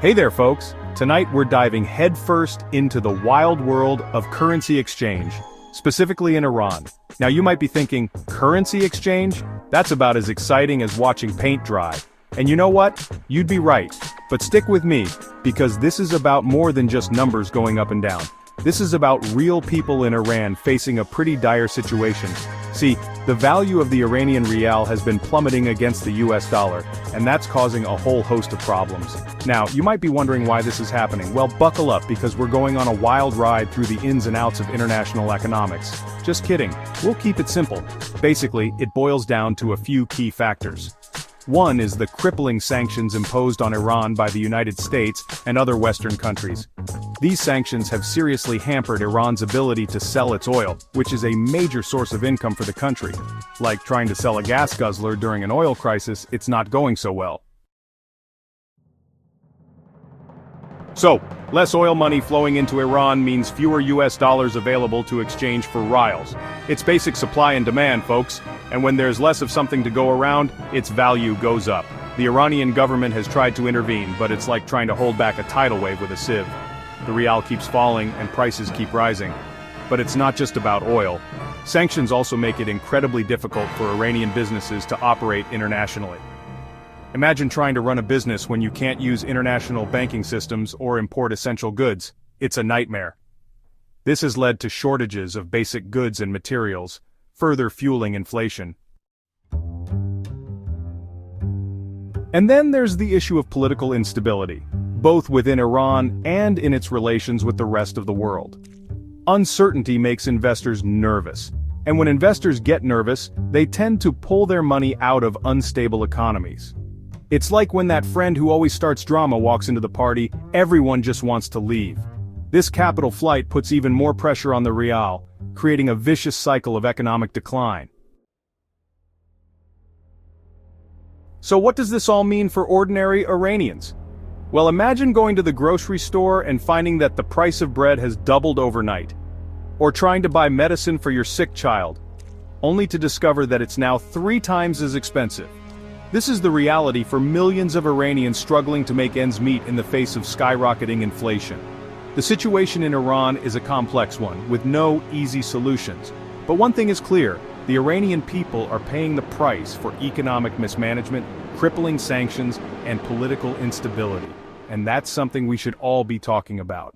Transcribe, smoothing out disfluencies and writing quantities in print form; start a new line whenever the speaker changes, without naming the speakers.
Hey there, folks! Tonight we're diving headfirst into the wild world of currency exchange, specifically in Iran. Now you might be thinking, currency exchange? That's about as exciting as watching paint dry. And you know what? You'd be right. But stick with me, because this is about more than just numbers going up and down. This is about real people in Iran facing a pretty dire situation. See, the value of the Iranian rial has been plummeting against the US dollar, and that's causing a whole host of problems. Now, you might be wondering why this is happening. Well, buckle up, because we're going on a wild ride through the ins and outs of international economics. Just kidding. We'll keep it simple. Basically, it boils down to a few key factors. One is the crippling sanctions imposed on Iran by the United States and other Western countries. These sanctions have seriously hampered Iran's ability to sell its oil, which is a major source of income for the country. Like trying to sell a gas guzzler during an oil crisis, it's not going so well. So, less oil money flowing into Iran means fewer US dollars available to exchange for rials. It's basic supply and demand, folks, and when there's less of something to go around, its value goes up. The Iranian government has tried to intervene, but it's like trying to hold back a tidal wave with a sieve. The rial keeps falling and prices keep rising. But it's not just about oil. Sanctions also make it incredibly difficult for Iranian businesses to operate internationally. Imagine trying to run a business when you can't use international banking systems or import essential goods. It's a nightmare. This has led to shortages of basic goods and materials, further fueling inflation. And then there's the issue of political instability, both within Iran and in its relations with the rest of the world. Uncertainty makes investors nervous, and when investors get nervous, they tend to pull their money out of unstable economies. It's like when that friend who always starts drama walks into the party, everyone just wants to leave. This capital flight puts even more pressure on the rial, creating a vicious cycle of economic decline. So what does this all mean for ordinary Iranians? Well, imagine going to the grocery store and finding that the price of bread has doubled overnight. Or trying to buy medicine for your sick child, only to discover that it's now 3 times as expensive. This is the reality for millions of Iranians struggling to make ends meet in the face of skyrocketing inflation. The situation in Iran is a complex one, with no easy solutions. But one thing is clear, the Iranian people are paying the price for economic mismanagement, crippling sanctions, and political instability. And that's something we should all be talking about.